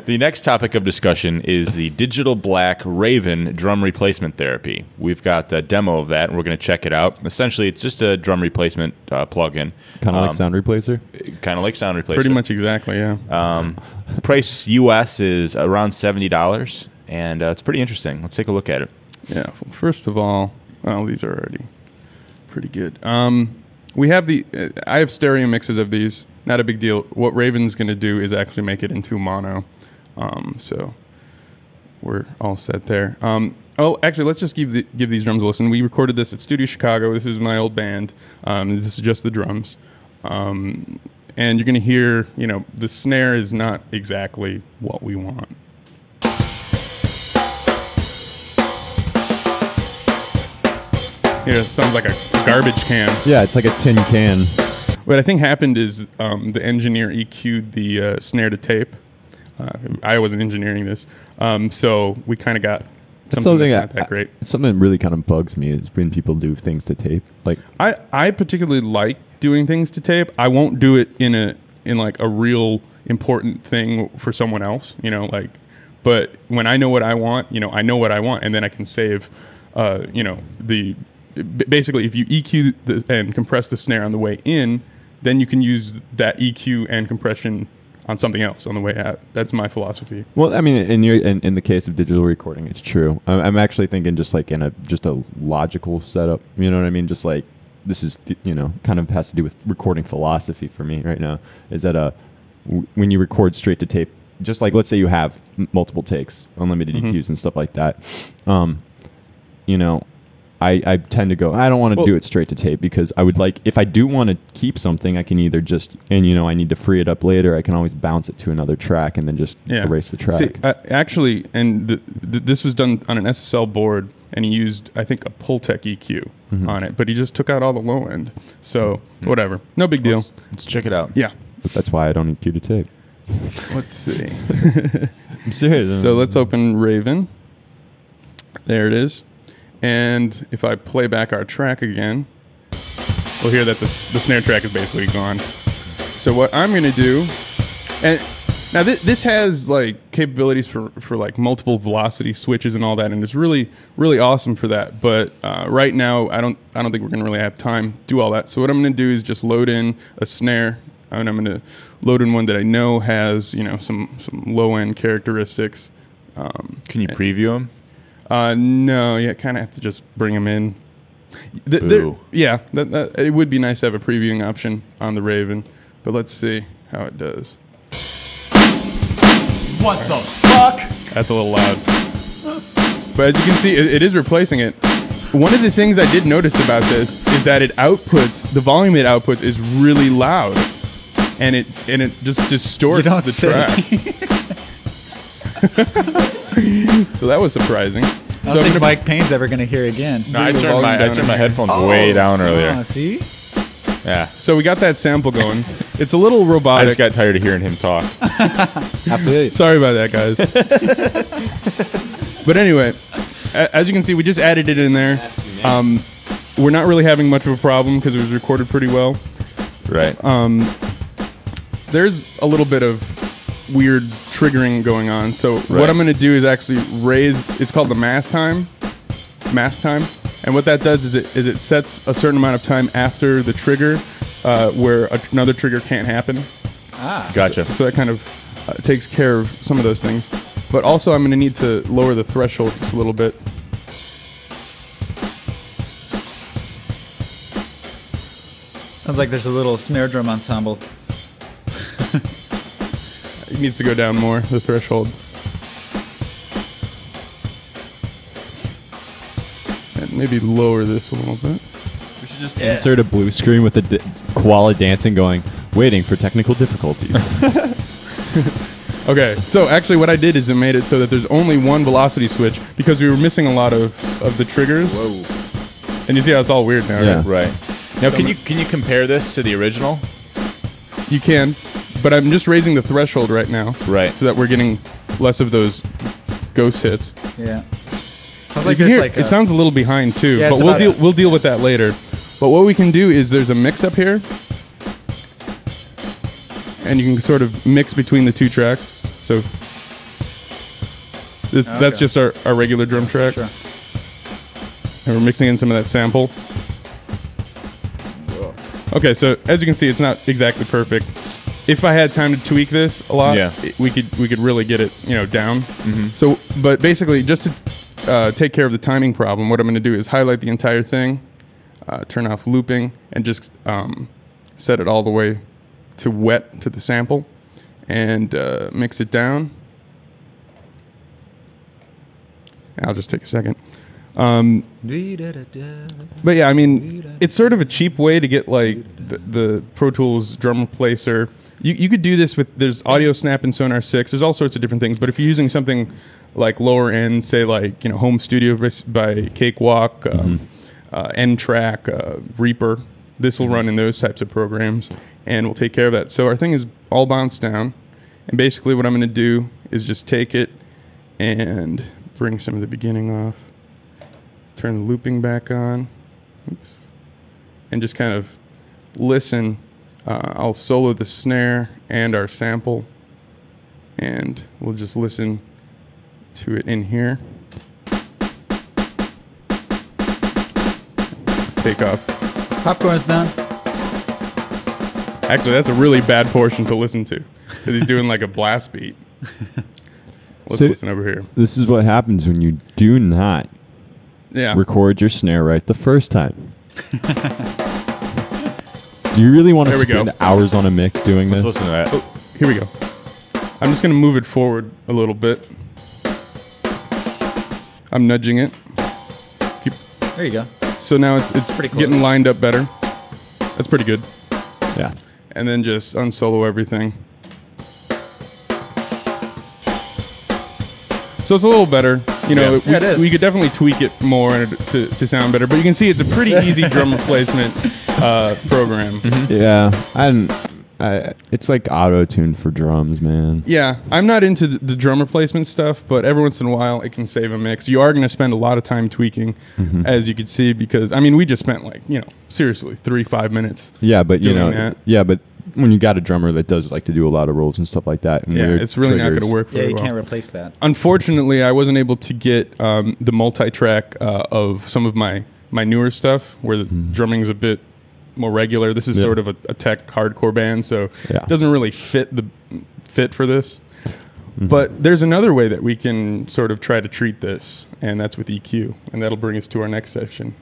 The next topic of discussion is the Digital Black Raven drum replacement therapy. We've got a demo of that, and we're going to check it out. Essentially, it's just a drum replacement plugin. Kind of like Sound Replacer? Kind of like Sound Replacer. Pretty much exactly, yeah. Price US is around $70, and it's pretty interesting. Let's take a look at it. Yeah, well, first of all, these are already pretty good. We have I have stereo mixes of these. Not a big deal. What Raven's going to do is actually make it into mono. So we're all set there. Actually, let's just give these drums a listen. We recorded this at Studio Chicago. This is my old band. This is just the drums. And you're going to hear, the snare is not exactly what we want. It sounds like a garbage can. Yeah, it's like a tin can. What I think happened is the engineer EQ'd the snare to tape. I wasn't engineering this, so we kind of got something that's not that great. Something that really kind of bugs me is when people do things to tape. Like I particularly like doing things to tape. I won't do it in like a real important thing for someone else. But when I know what I want, I know what I want, and then I can save, basically, if you EQ and compress the snare on the way in, then you can use that EQ and compression on something else on the way out. That's my philosophy. Well, I mean, in the case of digital recording, it's true. I'm actually thinking just like in just a logical setup. You know what I mean? Just like this is kind of has to do with recording philosophy for me right now. Is that when you record straight to tape, just like let's say you have multiple takes, unlimited EQs and stuff like that. I tend to go, I don't want to do it straight to tape because I would like, if I do want to keep something, I can either just, I need to free it up later. I can always bounce it to another track and then just erase the track. See, actually, and this was done on an SSL board, and he used, I think, a Pultec EQ on it, but he just took out all the low end. So, whatever. No big deal. Let's check it out. Yeah. But that's why I don't EQ to tape. Let's see. I'm serious. So let's open Raven. There it is. And if I play back our track again, we'll hear that the snare track is basically gone. So what I'm going to do, and now this has like capabilities for like multiple velocity switches and all that, and it's really, really awesome for that. But right now, I don't think we're going to really have time to do all that. So what I'm going to do is just load in a snare, and I'm going to load in one that I know has some low end characteristics. Can you preview them? No, kind of have to just bring them in. It would be nice to have a previewing option on the Raven, but let's see how it does. What the fuck? That's a little loud. But as you can see, it is replacing it. One of the things I did notice about this is that the volume it outputs is really loud, and it just distorts the track. So that was surprising. I don't think Mike Payne's ever going to hear again. No, I turned my headphones way down earlier. See? Yeah. So we got that sample going. It's a little robotic. I just got tired of hearing him talk. Sorry about that, guys. But anyway, as you can see, we just added it in there. We're not really having much of a problem because it was recorded pretty well. Right. There's a little bit of weird triggering going on. So what I'm going to do is actually raise, it's called the mask time. And what that does is it sets a certain amount of time after the trigger where another trigger can't happen. Gotcha. So that kind of takes care of some of those things. But also I'm going to need to lower the threshold just a little bit. Sounds like there's a little snare drum ensemble. It needs to go down more, the threshold. And maybe lower this a little bit. We should just insert a blue screen with a koala dancing going, waiting for technical difficulties. Okay, so actually what I did is it made it so that there's only one velocity switch because we were missing a lot of the triggers. Whoa. And you see how it's all weird now, Yeah. Right. Now, can you compare this to the original? You can, but I'm just raising the threshold right now. Right. So that we're getting less of those ghost hits. Yeah. Sounds You can hear, it sounds a little behind too, Yeah, but we'll deal with that later. But what we can do is there's a mix up here, and you can sort of mix between the two tracks. So That's just our regular drum track. Sure. And we're mixing in some of that sample. Okay, so as you can see, it's not exactly perfect. If I had time to tweak this a lot, we could really get it down. So, but basically, just to take care of the timing problem, what I'm going to do is highlight the entire thing, turn off looping, and just set it all the way to wet to the sample, and mix it down. I'll just take a second. But yeah, I mean, it's sort of a cheap way to get like the Pro Tools drum replacer. You could do this with, there's Audio Snap and Sonar 6. There's all sorts of different things. But if you're using something like lower end, say like Home Studio by Cakewalk, N-Track, Reaper, this will run in those types of programs, and we'll take care of that. So our thing is all bounced down, and basically what I'm going to do is just take it and bring some of the beginning off. Turn the looping back on. Oops. And just kind of listen. I'll solo the snare and our sample, and we'll just listen to it in here. Take off. Popcorn's done. Actually, that's a really bad portion to listen to, because he's doing like a blast beat. Let's listen over here. This is what happens when you do not record your snare right the first time. Do you really want to spend hours on a mix doing this? Let's listen to that. Oh, here we go. I'm just going to move it forward a little bit. I'm nudging it. There you go. So now it's getting lined up better. That's pretty good. Yeah. And then just unsolo everything. So it's a little better. it is. We could definitely tweak it more to sound better. But you can see it's a pretty easy drum replacement program. Yeah. It's like auto-tune for drums, man. Yeah. I'm not into the drum replacement stuff, but every once in a while it can save a mix. You are going to spend a lot of time tweaking, as you can see, because, I mean, we just spent seriously 3-5 minutes. Yeah, but that. Yeah, but when you got a drummer that does like to do a lot of rolls and stuff like that, and it's really not going to work very well. well. You can't replace that. Unfortunately, I wasn't able to get the multi-track of some of my newer stuff, where the drumming's a bit more regular. This is sort of a tech hardcore band, so it doesn't really fit for this. But there's another way that we can sort of try to treat this, and that's with EQ, and that'll bring us to our next section.